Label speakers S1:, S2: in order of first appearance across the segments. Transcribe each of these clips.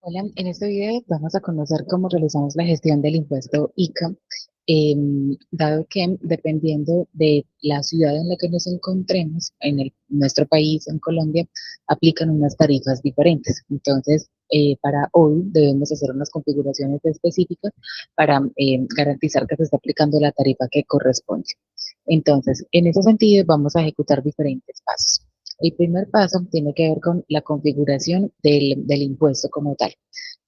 S1: Hola, en este video vamos a conocer cómo realizamos la gestión del impuesto ICA, dado que dependiendo de la ciudad en la que nos encontremos, nuestro país, en Colombia, aplican unas tarifas diferentes. Entonces, para hoy debemos hacer unas configuraciones específicas para garantizar que se está aplicando la tarifa que corresponde. Entonces, en ese sentido, vamos a ejecutar diferentes pasos. El primer paso tiene que ver con la configuración del impuesto como tal.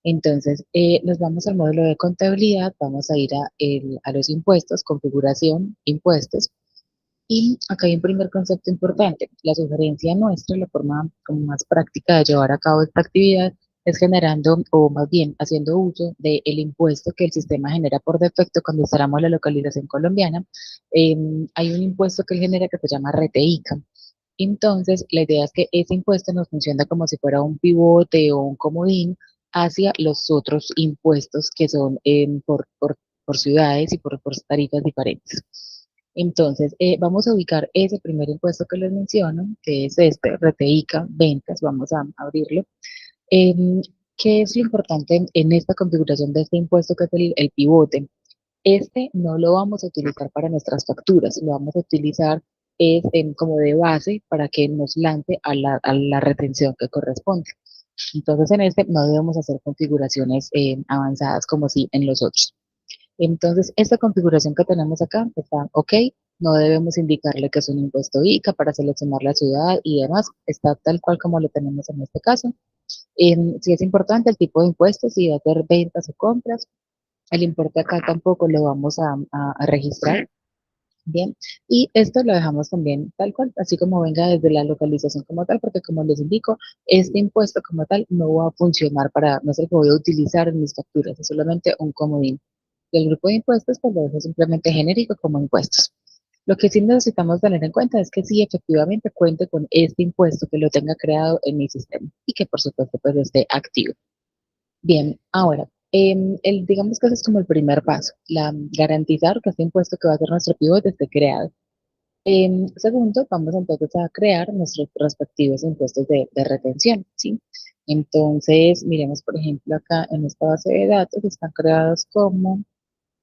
S1: Entonces, nos vamos al módulo de contabilidad, vamos a ir a los impuestos, configuración, impuestos, y acá hay un primer concepto importante. La sugerencia nuestra, la forma como más práctica de llevar a cabo esta actividad, es generando, o más bien haciendo uso del impuesto que el sistema genera por defecto cuando instalamos la localización colombiana. Hay un impuesto que él genera que se llama RTICA. Entonces, la idea es que ese impuesto nos funciona como si fuera un pivote o un comodín hacia los otros impuestos que son por ciudades y por tarifas diferentes. Entonces, vamos a ubicar ese primer impuesto que les menciono, que es este, RTICA, ventas, vamos a abrirlo. Em, ¿Qué es lo importante en esta configuración de este impuesto que es el pivote? Este no lo vamos a utilizar para nuestras facturas, lo vamos a utilizar como de base para que nos lance a la retención que corresponde. Entonces, en este no debemos hacer configuraciones avanzadas como si en los otros. Entonces, esta configuración que tenemos acá está ok, no debemos indicarle que es un impuesto ICA para seleccionar la ciudad y demás, está tal cual como lo tenemos en este caso. Si es importante el tipo de impuestos, si va a ser ventas o compras, el importe acá tampoco lo vamos a registrar. Bien, y esto lo dejamos también tal cual, así como venga desde la localización como tal, porque como les indico, este impuesto como tal no va a funcionar no es el que voy a utilizar en mis facturas, es solamente un comodín. Y el grupo de impuestos, pues lo dejo simplemente genérico como impuestos. Lo que sí necesitamos tener en cuenta es que sí efectivamente cuente con este impuesto, que lo tenga creado en mi sistema y que por supuesto pues esté activo. Bien, ahora, digamos que ese es como el primer paso, garantizar que este impuesto que va a ser nuestro pivote esté creado. Segundo, vamos entonces a crear nuestros respectivos impuestos de retención, ¿sí? Entonces, miremos, por ejemplo, acá en esta base de datos están creados como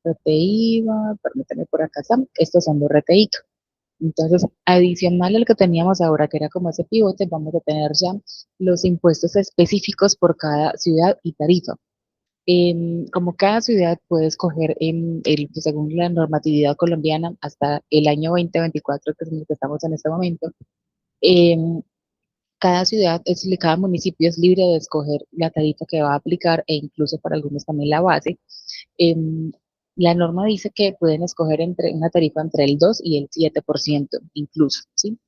S1: RTIVA, permítanme por acá, estos son los RTI. Entonces, adicional al que teníamos ahora, que era como ese pivote, vamos a tener ya los impuestos específicos por cada ciudad y tarifa. Como cada ciudad puede escoger pues, según la normatividad colombiana hasta el año 2024, que es en el que estamos en este momento, em, cada ciudad, cada municipio es libre de escoger la tarifa que va a aplicar e incluso para algunos también la base. Em, la norma dice que pueden escoger una tarifa entre el 2 y el 7% incluso, ¿sí?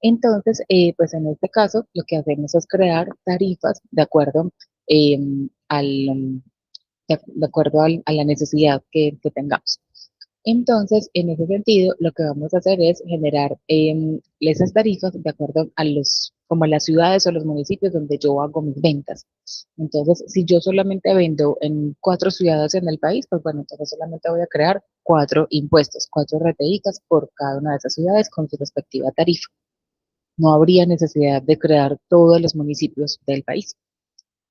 S1: Entonces, pues en este caso, lo que hacemos es crear tarifas de acuerdo em, al, de acuerdo a la necesidad que tengamos. Entonces, en ese sentido, lo que vamos a hacer es generar esas tarifas de acuerdo como a las ciudades o los municipios donde yo hago mis ventas. Entonces, si yo solamente vendo en 4 ciudades en el país, pues bueno, entonces solamente voy a crear 4 impuestos, 4 RTICas por cada una de esas ciudades con su respectiva tarifa. No habría necesidad de crear todos los municipios del país.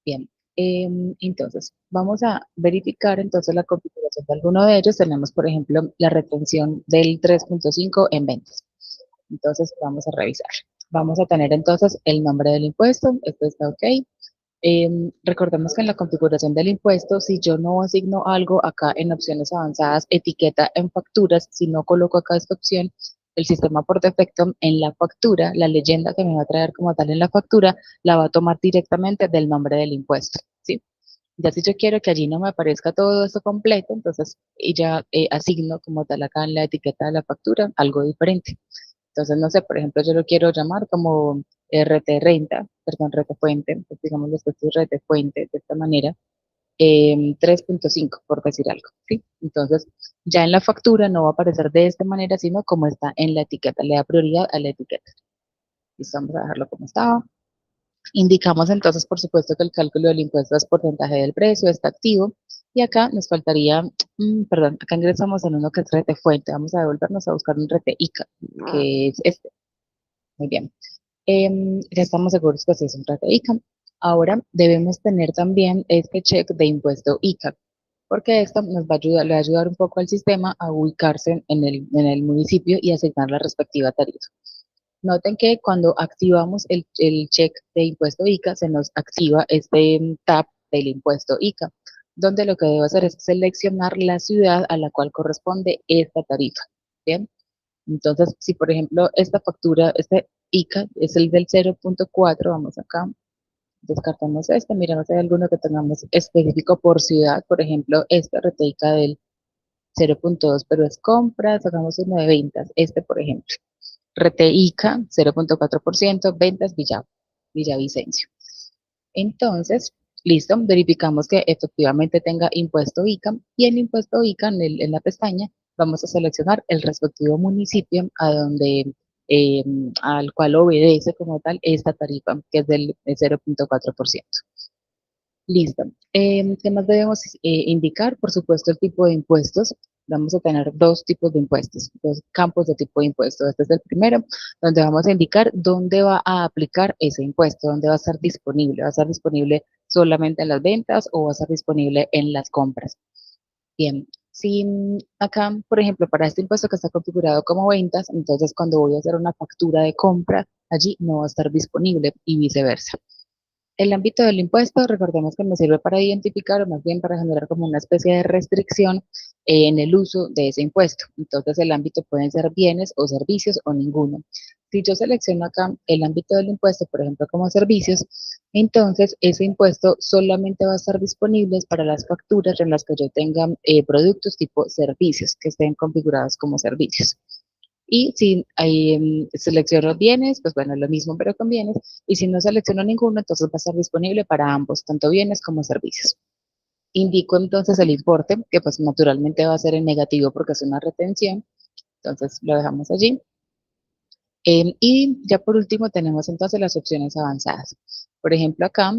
S1: Bien, entonces vamos a verificar entonces la configuración de alguno de ellos. Tenemos, por ejemplo, la retención del 3.5 en ventas. Entonces vamos a revisar. Vamos a tener entonces el nombre del impuesto. Esto está ok. Recordemos que en la configuración del impuesto, si yo no asigno algo acá en opciones avanzadas, etiqueta en facturas, si no coloco acá esta opción, el sistema por defecto en la factura, la leyenda que me va a traer como tal en la factura, la va a tomar directamente del nombre del impuesto, ¿sí? Ya si yo quiero que allí no me aparezca todo esto completo, entonces y ya asigno como tal acá en la etiqueta de la factura algo diferente. Entonces, no sé, por ejemplo, yo lo quiero llamar como RT Renta, perdón, RT Fuente, pues digamos los textos RT Fuente de esta manera, 3.5 por decir algo, ¿sí? Entonces, ya en la factura no va a aparecer de esta manera, sino como está en la etiqueta, le da prioridad a la etiqueta. Listo, vamos a dejarlo como estaba. Indicamos entonces, por supuesto, que el cálculo del impuesto es porcentaje del precio, está activo. Y acá nos faltaría, perdón, acá ingresamos en uno que es rete fuente. Vamos a devolvernos a buscar un rete ICA, que es este. Muy bien. Ya estamos seguros que sí es un rete ICA. Ahora debemos tener también este check de impuesto ICA, porque esto nos va a ayudar, le va a ayudar un poco al sistema a ubicarse en el municipio y asignar la respectiva tarifa. Noten que cuando activamos el check de impuesto ICA, se nos activa este tab del impuesto ICA, donde lo que debo hacer es seleccionar la ciudad a la cual corresponde esta tarifa. Bien, entonces, si por ejemplo esta factura, este ICA es el del 0.4, vamos acá, descartamos este, miramos si hay alguno que tengamos específico por ciudad, por ejemplo, este RTICA del 0.2, pero es compra, sacamos uno de ventas, este por ejemplo. RTICA 0.4%, ventas Villavicencio. Entonces, listo, verificamos que efectivamente tenga impuesto ICA y el impuesto ICA en la pestaña vamos a seleccionar el respectivo municipio a donde, eh, al cual obedece como tal esta tarifa, que es del 0.4%. Listo. ¿Qué más debemos indicar? Por supuesto, el tipo de impuestos. Vamos a tener dos tipos de impuestos, dos campos de tipo de impuesto. Este es el primero, donde vamos a indicar dónde va a aplicar ese impuesto, dónde va a estar disponible. ¿Va a estar disponible solamente en las ventas o va a estar disponible en las compras? Bien, si acá, por ejemplo, para este impuesto que está configurado como ventas, entonces cuando voy a hacer una factura de compra, allí no va a estar disponible y viceversa. El ámbito del impuesto, recordemos que me sirve para identificar o más bien para generar como una especie de restricción en el uso de ese impuesto. Entonces el ámbito pueden ser bienes o servicios o ninguno. Si yo selecciono acá el ámbito del impuesto, por ejemplo, como servicios, entonces ese impuesto solamente va a estar disponible para las facturas en las que yo tenga productos tipo servicios que estén configurados como servicios. Y si selecciono bienes, pues bueno, lo mismo pero con bienes. Y si no selecciono ninguno, entonces va a estar disponible para ambos, tanto bienes como servicios. Indico entonces el importe, que pues naturalmente va a ser en negativo porque es una retención. Entonces lo dejamos allí. Y ya por último tenemos entonces las opciones avanzadas. Por ejemplo, acá,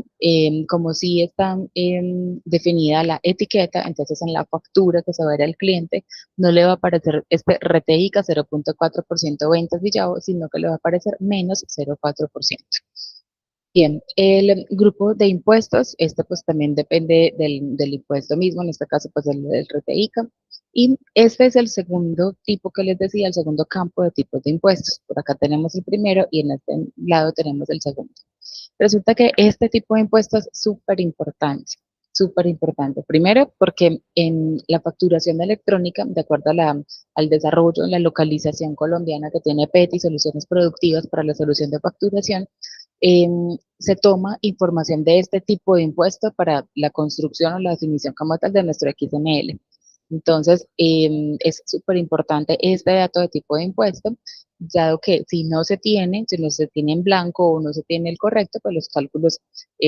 S1: como si está definida la etiqueta, entonces en la factura que se va a ver al cliente no le va a aparecer este RTICA 0.4% ventas Villavo, sino que le va a aparecer menos 0.4%. Bien, el grupo de impuestos, este pues también depende del impuesto mismo, en este caso pues del RTICA. Y este es el segundo tipo que les decía, el segundo campo de tipos de impuestos. Por acá tenemos el primero y en este lado tenemos el segundo. Resulta que este tipo de impuestos es súper importante, súper importante. Primero, porque en la facturación electrónica, de acuerdo al desarrollo, en la localización colombiana que tiene PET y soluciones productivas para la solución de facturación, se toma información de este tipo de impuesto para la construcción o la definición como tal de nuestro XML. Entonces, es súper importante este dato de tipo de impuesto, dado que si no se tiene en blanco o no se tiene el correcto, pues los cálculos,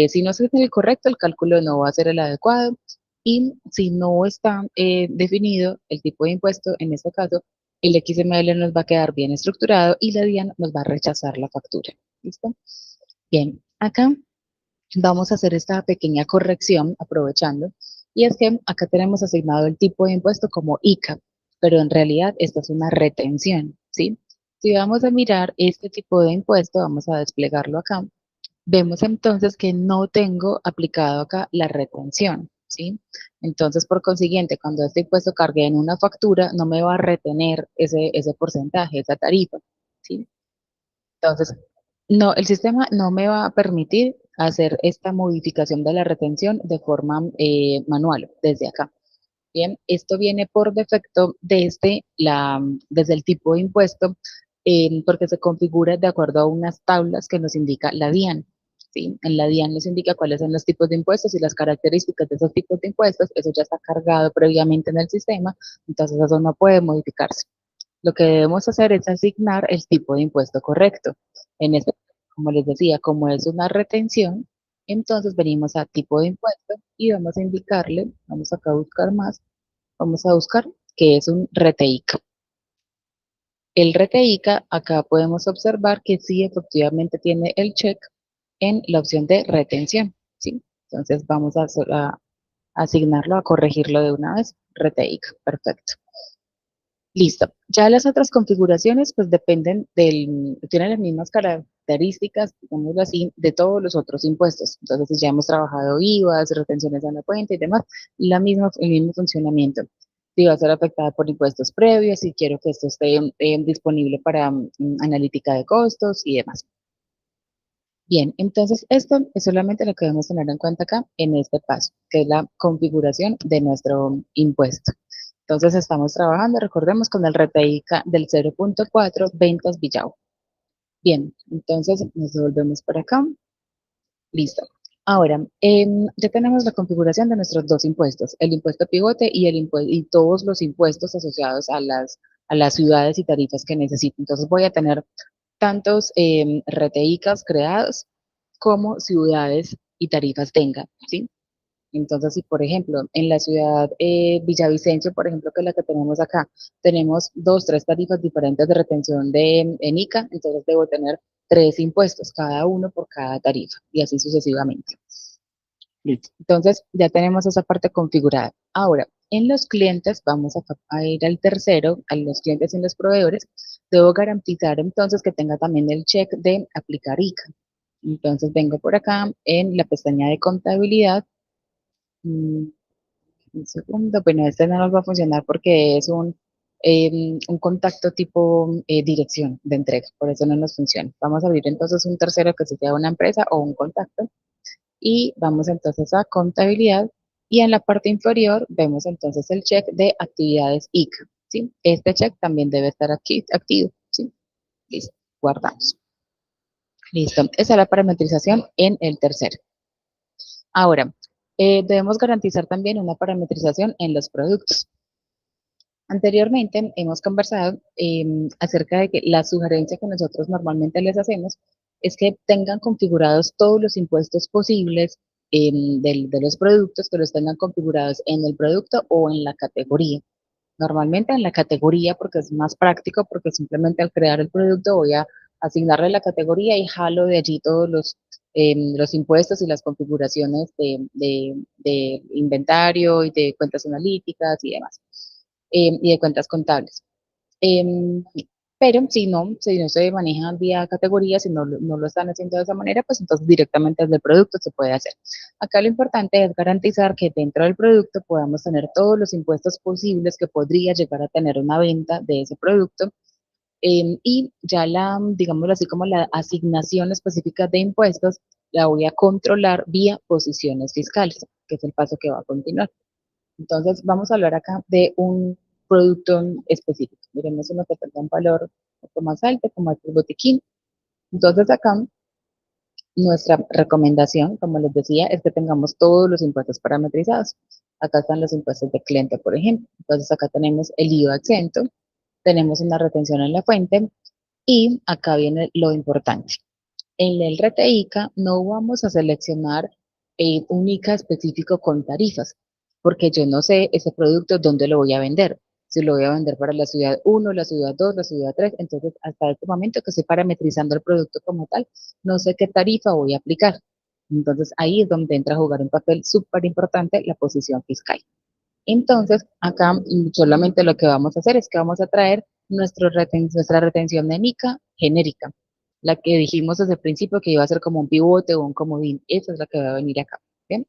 S1: si no se tiene el correcto, el cálculo no va a ser el adecuado. Y si no está definido el tipo de impuesto, en este caso, el XML nos va a quedar bien estructurado y la DIAN nos va a rechazar la factura. ¿Listo? Bien, acá vamos a hacer esta pequeña corrección aprovechando, y es que acá tenemos asignado el tipo de impuesto como ICA, pero en realidad esta es una retención, ¿sí? Si vamos a mirar este tipo de impuesto, vamos a desplegarlo acá, vemos entonces que no tengo aplicado acá la retención, ¿sí? Entonces, por consiguiente, cuando este impuesto cargue en una factura, no me va a retener ese porcentaje, esa tarifa, ¿sí? Entonces, no, el sistema no me va a permitir hacer esta modificación de la retención de forma manual desde acá. Bien, esto viene por defecto desde el tipo de impuesto, porque se configura de acuerdo a unas tablas que nos indica la DIAN. ¿Sí? En la DIAN nos indica cuáles son los tipos de impuestos y las características de esos tipos de impuestos. Eso ya está cargado previamente en el sistema, entonces eso no puede modificarse. Lo que debemos hacer es asignar el tipo de impuesto correcto. En este, como les decía, como es una retención, entonces venimos a tipo de impuesto y vamos a indicarle, vamos acá a buscar más, vamos a buscar que es un RTICA. El RTICA, acá podemos observar que sí efectivamente tiene el check en la opción de retención, ¿sí? Entonces vamos a asignarlo, a corregirlo de una vez, RTICA, perfecto. Listo. Ya las otras configuraciones pues tienen las mismas características características, digámoslo así, de todos los otros impuestos. Entonces, si ya hemos trabajado IVAs, retenciones en la cuenta y demás, el mismo funcionamiento. Si va a ser afectada por impuestos previos, si quiero que esto esté disponible para analítica de costos y demás. Bien, entonces esto es solamente lo que debemos tener en cuenta acá en este paso, que es la configuración de nuestro impuesto. Entonces estamos trabajando, recordemos, con el RTI del 0.4 ventas Villavo. Bien, entonces nos devolvemos por acá. Listo. Ahora, ya tenemos la configuración de nuestros dos impuestos, el impuesto pivote y todos los impuestos asociados a las ciudades y tarifas que necesito. Entonces voy a tener tantos RTICAS creados como ciudades y tarifas tenga, ¿sí? Entonces, si por ejemplo, en la ciudad Villavicencio, por ejemplo, que es la que tenemos acá, tenemos dos, tres tarifas diferentes de retención de ENICA, entonces debo tener tres impuestos, cada uno por cada tarifa, y así sucesivamente. Listo. Entonces, ya tenemos esa parte configurada. Ahora, en los clientes, vamos a ir al tercero, a los clientes y los proveedores, debo garantizar entonces que tenga también el check de aplicar ICA. Entonces, vengo por acá en la pestaña de contabilidad. mm, un segundo, bueno, este no nos va a funcionar porque es un contacto tipo dirección de entrega, por eso no nos funciona. Vamos a abrir entonces un tercero que sea una empresa o un contacto y vamos entonces a contabilidad y en la parte inferior vemos entonces el check de actividades ICA, ¿sí? Este check también debe estar aquí activo, ¿sí? Listo, guardamos. Listo, esa es la parametrización en el tercero. Ahora, debemos garantizar también una parametrización en los productos. Anteriormente hemos conversado acerca de que la sugerencia que nosotros normalmente les hacemos es que tengan configurados todos los impuestos posibles de los productos, que los tengan configurados en el producto o en la categoría. Normalmente en la categoría porque es más práctico, porque simplemente al crear el producto voy a asignarle la categoría y jalo de allí todos los impuestos y las configuraciones de inventario y de cuentas analíticas y demás, y de cuentas contables. Em, pero si no se maneja vía categoría, si no lo están haciendo de esa manera, pues entonces directamente desde el producto se puede hacer. Acá lo importante es garantizar que dentro del producto podamos tener todos los impuestos posibles que podría llegar a tener una venta de ese producto. Y ya digámoslo así, como la asignación específica de impuestos, la voy a controlar vía posiciones fiscales, que es el paso que va a continuar. Entonces, vamos a hablar acá de un producto específico. Miremos uno que tenga un valor un poco más alto, como el botiquín. Entonces, acá nuestra recomendación, como les decía, es que tengamos todos los impuestos parametrizados. Acá están los impuestos de cliente, por ejemplo. Entonces, acá tenemos el IVA exento, tenemos una retención en la fuente y acá viene lo importante. En el RTICA no vamos a seleccionar un ICA específico con tarifas, porque yo no sé ese producto dónde lo voy a vender. Si lo voy a vender para la ciudad 1, la ciudad 2, la ciudad 3, entonces hasta este momento que estoy parametrizando el producto como tal, no sé qué tarifa voy a aplicar. Entonces ahí es donde entra a jugar un papel súper importante la posición fiscal. Entonces, acá solamente lo que vamos a hacer es que vamos a traer nuestra retención de mica genérica, la que dijimos desde el principio que iba a ser como un pivote o un comodín. Esa es la que va a venir acá. ¿Bien?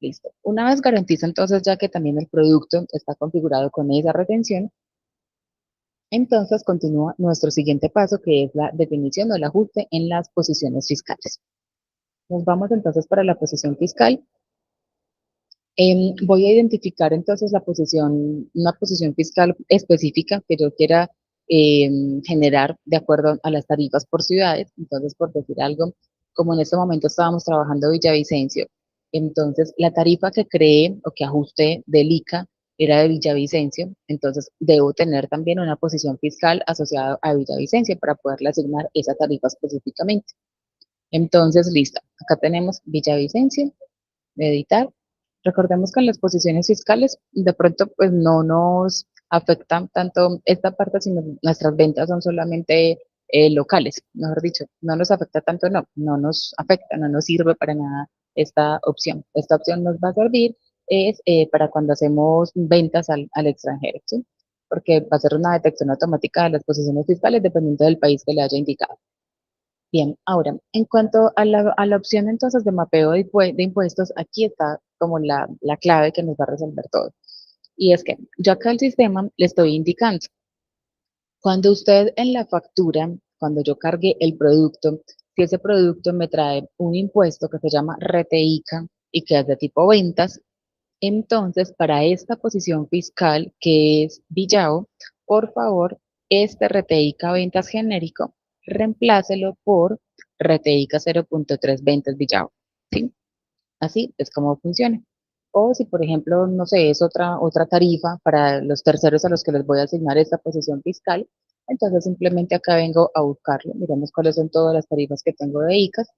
S1: Listo. Una vez garantizo entonces ya que también el producto está configurado con esa retención, entonces continúa nuestro siguiente paso que es la definición o el ajuste en las posiciones fiscales. Nos vamos entonces para la posición fiscal. Voy a identificar entonces una posición fiscal específica que yo quiera generar de acuerdo a las tarifas por ciudades. Entonces, por decir algo, como en este momento estábamos trabajando Villavicencio, entonces la tarifa que creé o que ajusté del ICA era de Villavicencio, entonces debo tener también una posición fiscal asociada a Villavicencio para poderle asignar esa tarifa específicamente. Entonces, listo, acá tenemos Villavicencio, editar. Recordemos que en las posiciones fiscales de pronto pues no nos afectan tanto esta parte, sino nuestras ventas son solamente locales, mejor dicho, no nos afecta tanto, no nos afecta, no nos sirve para nada esta opción. Esta opción nos va a servir es para cuando hacemos ventas al extranjero, ¿sí? Porque va a ser una detección automática de las posiciones fiscales dependiendo del país que le haya indicado. Bien, ahora, en cuanto a la opción entonces de mapeo de impuestos, aquí está como la clave que nos va a resolver todo. Y es que yo acá al sistema le estoy indicando, cuando usted en la factura, cuando yo cargue el producto, si ese producto me trae un impuesto que se llama RETEICA y que es de tipo ventas, entonces para esta posición fiscal que es Villao, por favor, este RETEICA ventas genérico, reemplácelo por RETEICA 0.3 ventas Villao. ¿Sí? Así es como funciona. O si, por ejemplo, no sé, es otra tarifa para los terceros a los que les voy a asignar esta posición fiscal, entonces simplemente acá vengo a buscarlo. Miramos cuáles son todas las tarifas que tengo de ICAS.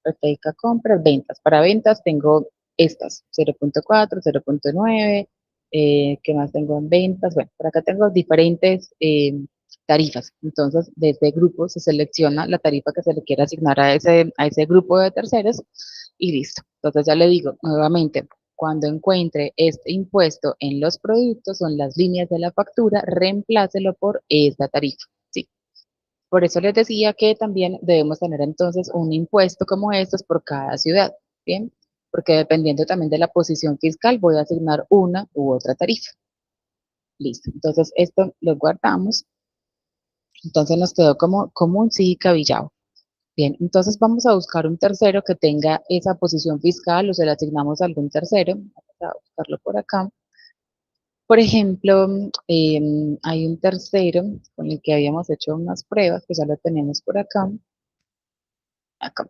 S1: Reteica compras, ventas. Para ventas tengo estas, 0.4, 0.9, ¿qué más tengo en ventas? Bueno, por acá tengo diferentes tarifas. Entonces, de este grupo se selecciona la tarifa que se le quiera asignar a ese grupo de terceros y listo. Entonces, ya le digo nuevamente, cuando encuentre este impuesto en los productos, son las líneas de la factura, reemplácelo por esta tarifa. ¿Sí? Por eso les decía que también debemos tener entonces un impuesto como estos por cada ciudad, ¿bien? Porque dependiendo también de la posición fiscal voy a asignar una u otra tarifa. Listo. Entonces esto lo guardamos. Entonces nos quedó como un sí cabillado. Bien, entonces vamos a buscar un tercero que tenga esa posición fiscal o se le asignamos a algún tercero. Vamos a buscarlo por acá. Por ejemplo, hay un tercero con el que habíamos hecho unas pruebas, que ya lo tenemos por acá. Acá.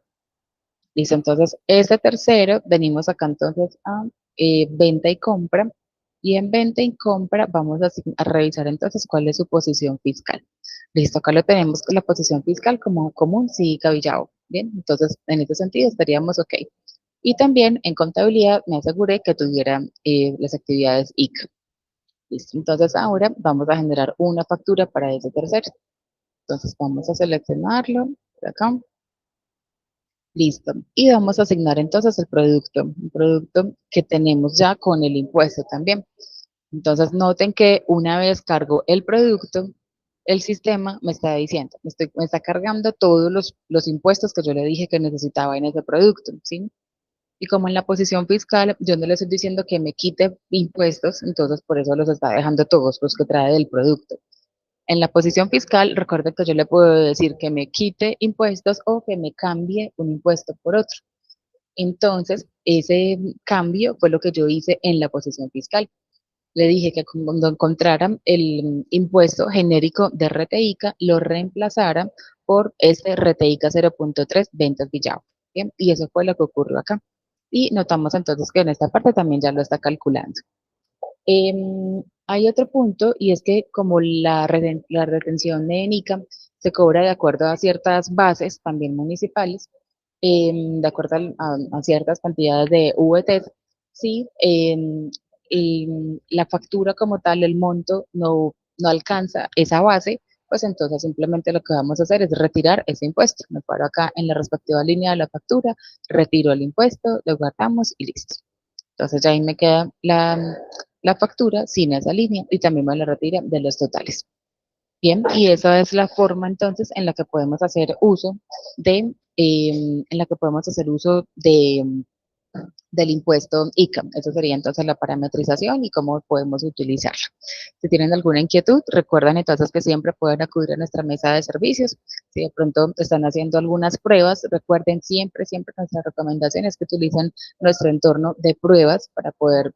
S1: Listo, entonces este tercero, venimos acá entonces a venta y compra, y en venta y compra vamos a revisar entonces cuál es su posición fiscal. Listo, acá lo tenemos con la posición fiscal como común, sí, cabillado. Bien, entonces en este sentido estaríamos ok. Y también en contabilidad me aseguré que tuviera las actividades ICA. Listo, entonces ahora vamos a generar una factura para ese tercero. Entonces vamos a seleccionarlo por acá. Listo. Y vamos a asignar entonces el producto, un producto que tenemos ya con el impuesto también. Entonces noten que una vez cargo el producto, el sistema me está diciendo, me está cargando todos los impuestos que yo le dije que necesitaba en ese producto, ¿sí? Y como en la posición fiscal, yo no le estoy diciendo que me quite impuestos, entonces por eso los está dejando todos los que trae del producto. En la posición fiscal, recuerden que yo le puedo decir que me quite impuestos o que me cambie un impuesto por otro. Entonces, ese cambio fue lo que yo hice en la posición fiscal. Le dije que cuando encontraran el impuesto genérico de RTICA, lo reemplazara por este RTICA 0.3 ventas Villao. ¿Bien? Y eso fue lo que ocurrió acá. Y notamos entonces que en esta parte también ya lo está calculando. Hay otro punto y es que como la retención de NICA se cobra de acuerdo a ciertas bases, también municipales, de acuerdo a ciertas cantidades de VTs, sí, y la factura como tal, el monto no alcanza esa base, pues entonces simplemente lo que vamos a hacer es retirar ese impuesto. Me paro acá en la respectiva línea de la factura, retiro el impuesto, lo guardamos y listo. Entonces ya ahí me queda la factura sin esa línea y también me la retira de los totales. Bien, y esa es la forma entonces en la que podemos hacer uso en la que podemos hacer uso del impuesto ICA. Eso sería entonces la parametrización y cómo podemos utilizarlo. Si tienen alguna inquietud, recuerden entonces que siempre pueden acudir a nuestra mesa de servicios. Si de pronto están haciendo algunas pruebas, recuerden siempre nuestra recomendación es que utilicen nuestro entorno de pruebas para poder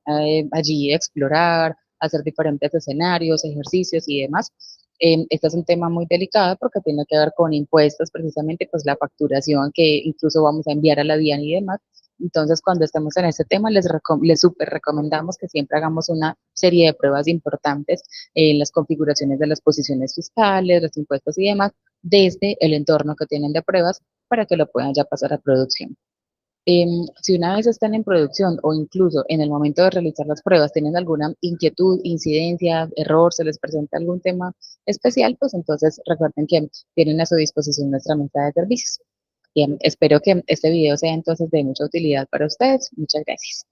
S1: allí explorar, hacer diferentes escenarios, ejercicios y demás. Este es un tema muy delicado porque tiene que ver con impuestos, precisamente pues la facturación que incluso vamos a enviar a la DIAN y demás. Entonces, cuando estemos en este tema, les súper recomendamos que siempre hagamos una serie de pruebas importantes en las configuraciones de las posiciones fiscales, los impuestos y demás, desde el entorno que tienen de pruebas para que lo puedan ya pasar a producción. Si una vez están en producción o incluso en el momento de realizar las pruebas tienen alguna inquietud, incidencia, error, se les presenta algún tema especial, pues entonces recuerden que tienen a su disposición nuestra mesa de servicios. Bien, espero que este video sea entonces de mucha utilidad para ustedes. Muchas gracias.